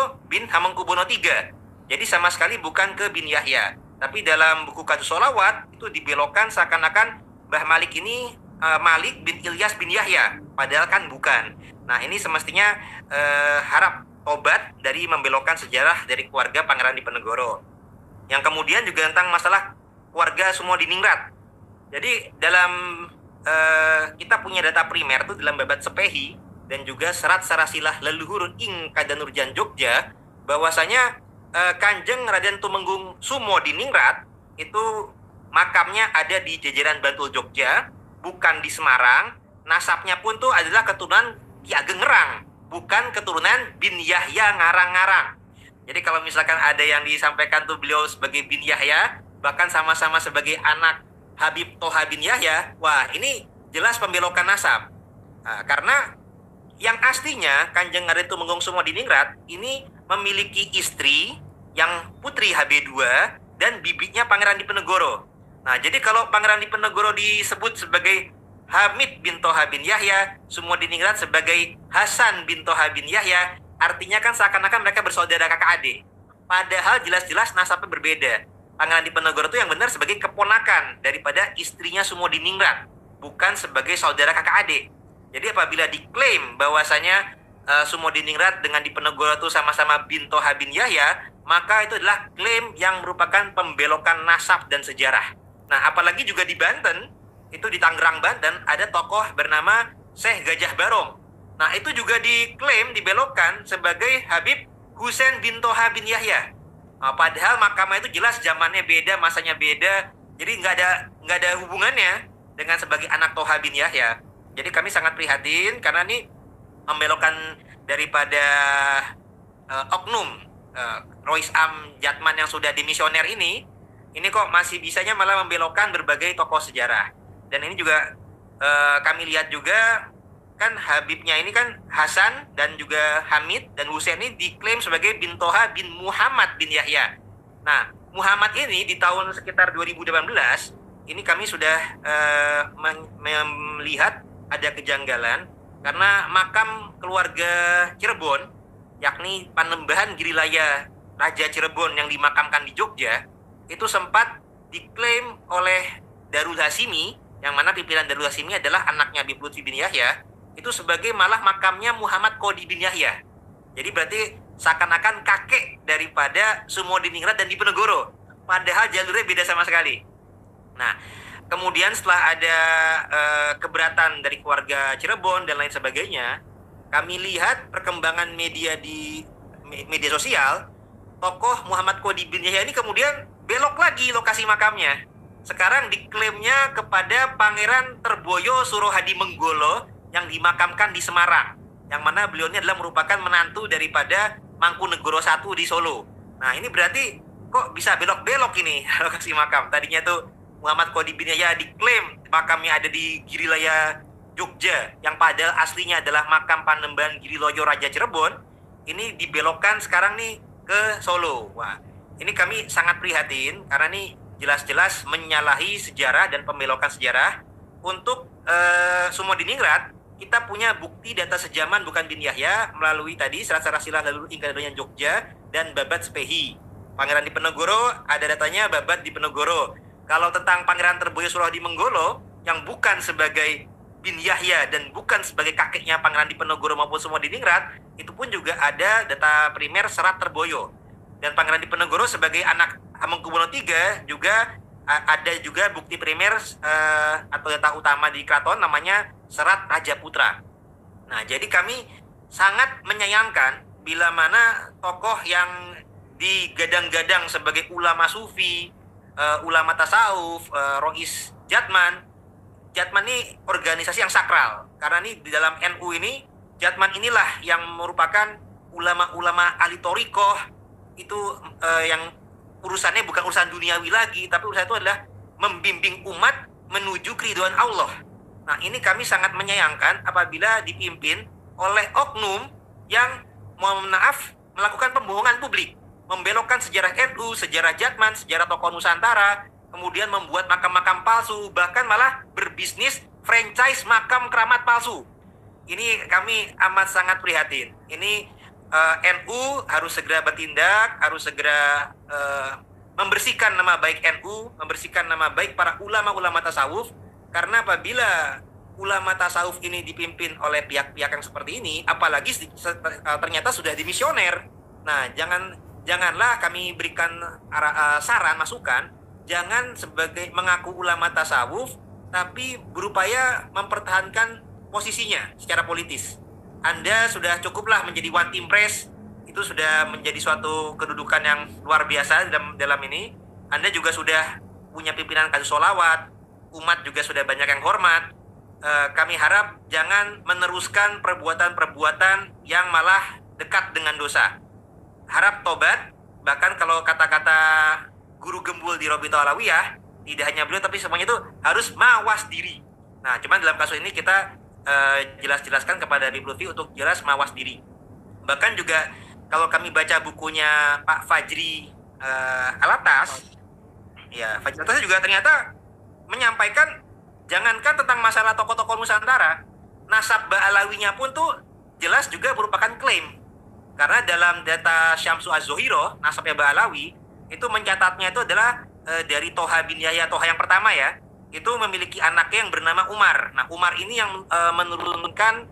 Diponegoro bin Hamengkubuwono III. Jadi sama sekali bukan ke bin Yahya. Tapi dalam buku Kasus Sholawat itu dibelokkan seakan-akan Mbah Malik ini Malik bin Ilyas bin Yahya, padahal kan bukan. Nah ini semestinya harap tobat dari membelokkan sejarah dari keluarga Pangeran Diponegoro. Yang kemudian juga tentang masalah keluarga Sumodiningrat. Jadi dalam kita punya data primer itu dalam babat Sepehi dan juga Serat Sarasilah Leluhur ing Kadanurjan Jogja, bahwasanya Kanjeng Raden Tumenggung Sumodiningrat itu makamnya ada di jajaran Bantul Jogja, bukan di Semarang. Nasabnya pun tuh adalah keturunan Ki Ageng Ngerang, bukan keturunan bin Yahya Ngarang-Ngarang. Jadi kalau misalkan ada yang disampaikan tuh beliau sebagai bin Yahya, bahkan sama-sama sebagai anak Habib Toha bin Yahya, wah ini jelas pembelokan nasab. Karena yang aslinya Kanjeng Raden Tumenggung Sumodiningrat ini memiliki istri yang putri HB2 dan bibinya Pangeran Diponegoro. Nah, jadi kalau Pangeran Diponegoro disebut sebagai Hamid bin Toha bin Yahya, Sumodiningrat sebagai Hasan bin Toha bin Yahya, artinya kan seakan-akan mereka bersaudara kakak adik. Padahal jelas-jelas nasabnya berbeda. Pangeran Diponegoro itu yang benar sebagai keponakan daripada istrinya Sumodiningrat, bukan sebagai saudara kakak adik. Jadi apabila diklaim bahwasanya Sumodiningrat dengan Diponegoro itu sama-sama bin Toha bin Yahya, maka itu adalah klaim yang merupakan pembelokan nasab dan sejarah. Nah, apalagi juga di Banten, itu di Tangerang, Banten, ada tokoh bernama Syekh Gajah Barong. Nah, itu juga diklaim dibelokkan sebagai Habib Husain bin Toha bin Yahya. Padahal makamnya itu jelas zamannya beda, masanya beda, jadi nggak ada hubungannya dengan sebagai anak Toha bin Yahya. Jadi kami sangat prihatin karena ini membelokkan daripada oknum Rois Am Jatman yang sudah dimisioner ini kok masih bisanya malah membelokkan berbagai tokoh sejarah. Dan ini juga kami lihat juga kan Habibnya ini kan Hasan dan juga Hamid dan Husain ini diklaim sebagai bin Toha bin Muhammad bin Yahya. Nah, Muhammad ini di tahun sekitar 2018 ini kami sudah melihat ada kejanggalan karena makam keluarga Cirebon, yakni Panembahan Girilaya Raja Cirebon yang dimakamkan di Jogja, itu sempat diklaim oleh Darul Hasimi, yang mana pimpinan Darul Hasimi adalah anaknya Habib Lutfi bin Yahya, itu sebagai malah makamnya Muhammad Qodi bin Yahya. Jadi berarti seakan-akan kakek daripada Sumodiningrat dan Diponegoro, padahal jalurnya beda sama sekali. Nah, kemudian setelah ada keberatan dari keluarga Cirebon dan lain sebagainya, kami lihat perkembangan media di media sosial, tokoh Muhammad Qodi bin Yahya ini kemudian belok lagi lokasi makamnya. Sekarang diklaimnya kepada Pangeran Terboyo Surohadi Menggolo yang dimakamkan di Semarang, yang mana beliau ini adalah merupakan menantu daripada Mangkunegoro I di Solo. Nah, ini berarti kok bisa belok-belok ini lokasi makam. Tadinya tuh Muhammad Qodi bin Yahya diklaim makamnya ada di Girilaya Jogja, yang padahal aslinya adalah makam Panembahan Giriloyo Raja Cirebon. Ini dibelokkan sekarang nih ke Solo. Wah, ini kami sangat prihatin karena ini jelas-jelas menyalahi sejarah dan pembelokan sejarah. Untuk Sumodiningrat, kita punya bukti data sejaman bukan bin Yahya melalui tadi Serat Sarasilah Leluhur ing Kadanurjan Jogja dan babat Sepehi. Pangeran Diponegoro ada datanya babat Diponegoro. Kalau tentang Pangeran Terboyo Surohadi Menggolo yang bukan sebagai bin Yahya dan bukan sebagai kakeknya Pangeran Diponegoro maupun Sumodiningrat, itu pun juga ada data primer Serat Terboyo. Dan Pangeran Diponegoro sebagai anak Hamengkubuwono III juga ada juga bukti primer atau data utama di keraton namanya Serat Raja Putra. Nah, jadi kami sangat menyayangkan bila mana tokoh yang digadang-gadang sebagai ulama sufi, ulama tasawuf, Rois Jatman ini organisasi yang sakral. Karena ini di dalam NU ini, Jatman inilah yang merupakan ulama-ulama ahli thoriqoh. Itu yang urusannya bukan urusan duniawi lagi, tapi urusan itu adalah membimbing umat menuju keridhaan Allah. Nah, ini kami sangat menyayangkan apabila dipimpin oleh oknum yang, mohon maaf, melakukan pembohongan publik, membelokkan sejarah NU, sejarah Jatman, sejarah tokoh Nusantara, kemudian membuat makam-makam palsu, bahkan malah berbisnis franchise makam keramat palsu. Ini kami amat sangat prihatin. Ini NU harus segera bertindak, harus segera membersihkan nama baik NU, membersihkan nama baik para ulama-ulama tasawuf, karena apabila ulama tasawuf ini dipimpin oleh pihak-pihak yang seperti ini, apalagi ternyata sudah dimisioner. Nah, janganlah kami berikan saran, masukan, jangan sebagai mengaku ulama tasawuf, tapi berupaya mempertahankan posisinya secara politis. Anda sudah cukuplah menjadi one team press, itu sudah menjadi suatu kedudukan yang luar biasa dalam ini. Anda juga sudah punya pimpinan kasus sholawat, umat juga sudah banyak yang hormat. Kami harap jangan meneruskan perbuatan-perbuatan yang malah dekat dengan dosa. Harap tobat, bahkan kalau kata-kata guru gembul di Robito Alawiyah, tidak hanya beliau tapi semuanya itu harus mawas diri. Nah, cuman dalam kasus ini kita jelaskan kepada Habib Lutfi untuk jelas mawas diri. Bahkan juga kalau kami baca bukunya Pak Fajri Alatas, ya Fajri Alatas juga ternyata menyampaikan jangankan tentang masalah tokoh-tokoh Nusantara, nasab Ba'alawinya pun tuh jelas juga merupakan klaim. Karena dalam data Syamsu Az-Zohiro, nasabnya Ba'alawi, itu mencatatnya itu adalah dari Toha bin Yahya Toha yang pertama ya, itu memiliki anaknya yang bernama Umar. Nah, Umar ini yang menurunkan